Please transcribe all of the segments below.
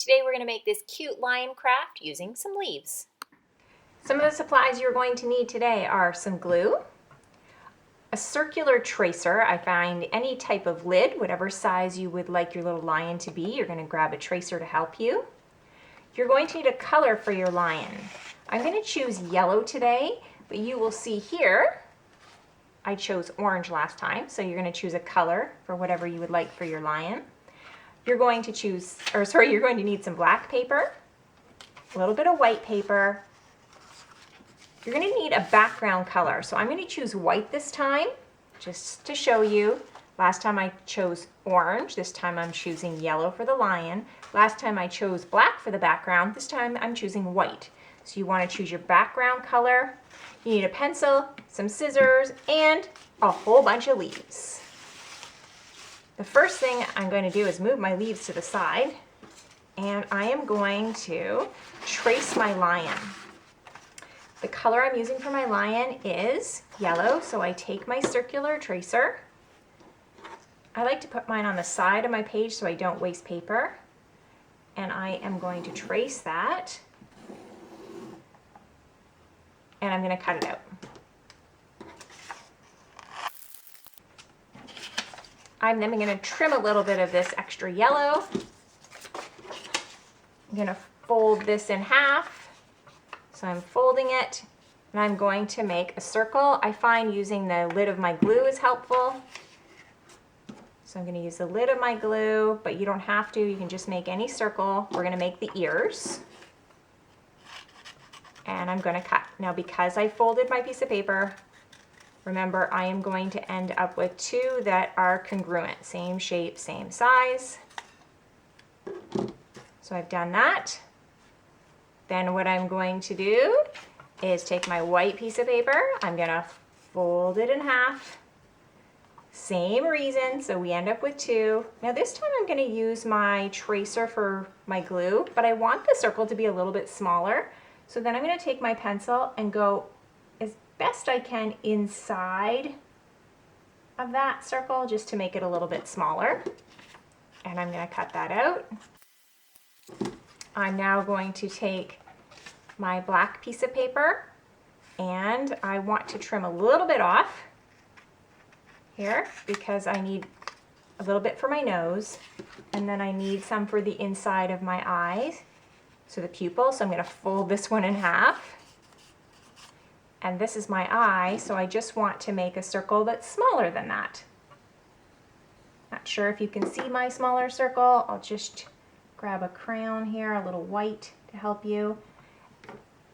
Today we're going to make this cute lion craft using some leaves. Some of the supplies you're going to need today are some glue, a circular tracer. I find any type of lid, whatever size you would like your little lion to be, you're going to grab a tracer to help you. You're going to need a color for your lion. I'm going to choose yellow today, but you will see here I chose orange last time, so you're going to choose a color for whatever you would like for your lion. You're going to need some black paper, a little bit of white paper. You're going to need a background color. So I'm going to choose white this time, just to show you. Last time I chose orange. This time I'm choosing yellow for the lion. Last time I chose black for the background. This time I'm choosing white. So you want to choose your background color. You need a pencil, some scissors, and a whole bunch of leaves. The first thing I'm going to do is move my leaves to the side, and I am going to trace my lion. The color I'm using for my lion is yellow, so I take my circular tracer. I like to put mine on the side of my page so I don't waste paper, and I am going to trace that, and I'm going to cut it out. I'm then going to trim a little bit of this extra yellow. I'm going to fold this in half. So I'm folding it, and I'm going to make a circle. I find using the lid of my glue is helpful. So I'm going to use the lid of my glue, but you don't have to. You can just make any circle. We're going to make the ears. And I'm going to cut. Now, because I folded my piece of paper, remember, I am going to end up with two that are congruent, same shape, same size. So I've done that. Then what I'm going to do is take my white piece of paper, I'm going to fold it in half. Same reason, so we end up with two. Now this time I'm going to use my tracer for my glue, but I want the circle to be a little bit smaller. So then I'm going to take my pencil and go as best I can inside of that circle just to make it a little bit smaller. And I'm going to cut that out. I'm now going to take my black piece of paper, and I want to trim a little bit off here because I need a little bit for my nose, and then I need some for the inside of my eyes, so the pupil. So I'm going to fold this one in half. And this is my eye, so I just want to make a circle that's smaller than that. Not sure if you can see my smaller circle. I'll just grab a crayon here, a little white to help you.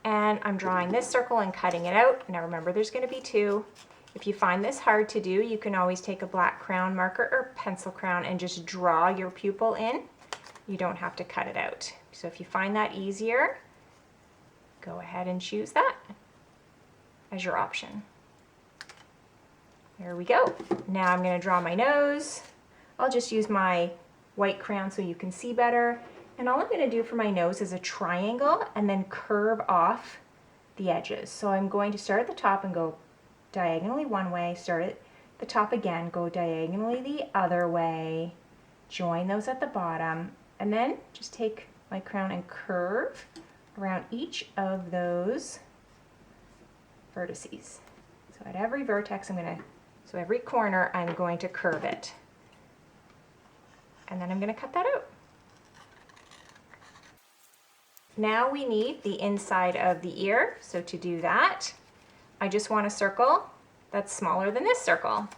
And I'm drawing this circle and cutting it out. Now remember, there's going to be two. If you find this hard to do, you can always take a black crayon marker or pencil crayon and just draw your pupil in. You don't have to cut it out. So if you find that easier, go ahead and choose that as your option. There we go. Now I'm going to draw my nose. I'll just use my white crayon so you can see better. And all I'm going to do for my nose is a triangle and then curve off the edges. So I'm going to start at the top and go diagonally one way, start at the top again, go diagonally the other way, join those at the bottom, and then just take my crayon and curve around each of those vertices. So at every vertex so every corner I'm going to curve it. And then I'm going to cut that out. Now we need the inside of the ear. So to do that, I just want a circle that's smaller than this circle.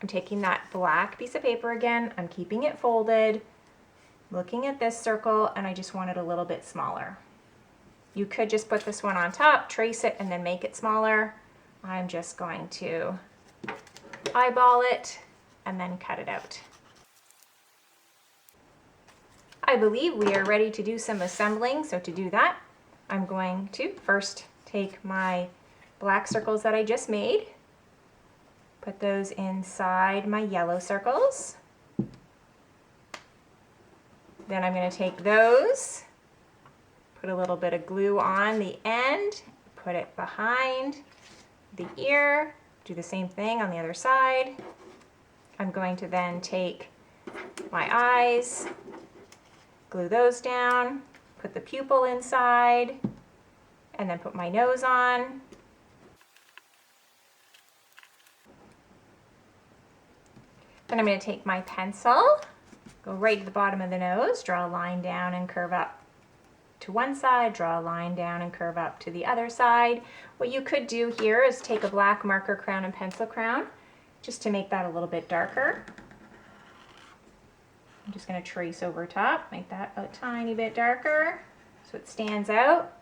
I'm taking that black piece of paper again, I'm keeping it folded, looking at this circle, and I just want it a little bit smaller. You could just put this one on top, trace it, and then make it smaller. I'm just going to eyeball it and then cut it out. I believe we are ready to do some assembling, so to do that, I'm going to first take my black circles that I just made, put those inside my yellow circles. Then I'm going to take those, put a little bit of glue on the end, put it behind the ear, do the same thing on the other side. I'm going to then take my eyes, Glue those down, put the pupil inside, and then put my nose on. Then I'm going to take my pencil, go right to the bottom of the nose, draw a line down and curve up to one side, draw a line down and curve up to the other side. What you could do here is take a black marker crown and pencil crown just to make that a little bit darker. I'm just going to trace over top, make that a tiny bit darker so it stands out.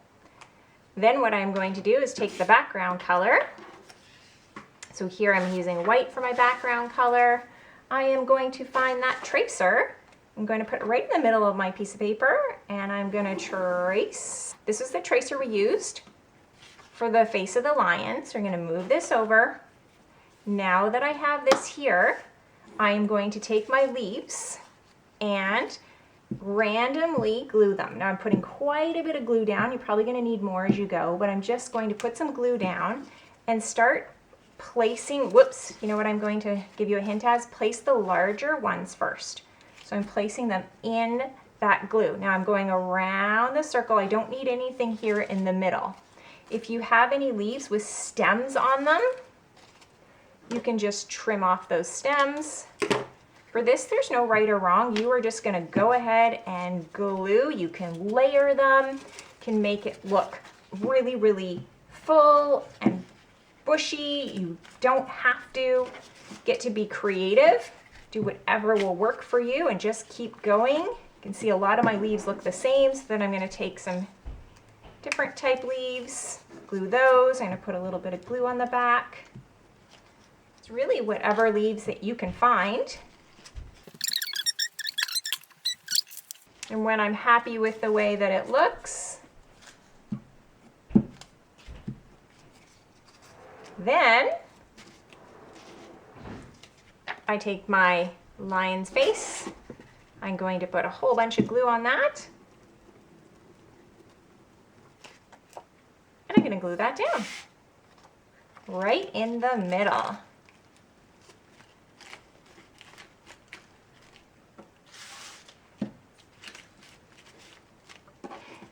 Then what I'm going to do is take the background color. So here I'm using white for my background color. I am going to find that tracer. I'm going to put it right in the middle of my piece of paper and I'm going to trace. This is the tracer we used for the face of the lion. So I'm going to move this over. Now that I have this here, I am going to take my leaves and randomly glue them. Now I'm putting quite a bit of glue down. You're probably going to need more as you go, but I'm just going to put some glue down and start placing, whoops, you know what I'm going to give you a hint as? Place the larger ones first. So I'm placing them in that glue. Now I'm going around the circle. I don't need anything here in the middle. If you have any leaves with stems on them, you can just trim off those stems. For this, there's no right or wrong. You are just gonna go ahead and glue. You can layer them, can make it look really, really full and bushy. You don't have to. Get to be creative. Do whatever will work for you and just keep going. You can see a lot of my leaves look the same, so then I'm going to take some different type leaves, glue those. I'm going to put a little bit of glue on the back. It's really whatever leaves that you can find. And when I'm happy with the way that it looks, then I take my lion's face. I'm going to put a whole bunch of glue on that. And I'm going to glue that down right in the middle.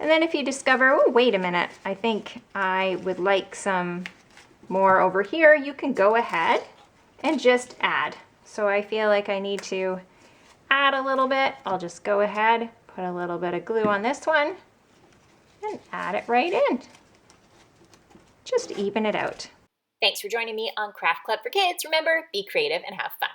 And then if you discover, oh, wait a minute, I think I would like some more over here, you can go ahead and just add. So I feel like I need to add a little bit. I'll just go ahead, put a little bit of glue on this one and add it right in. Just even it out. Thanks for joining me on Craft Club for Kids. Remember, be creative and have fun.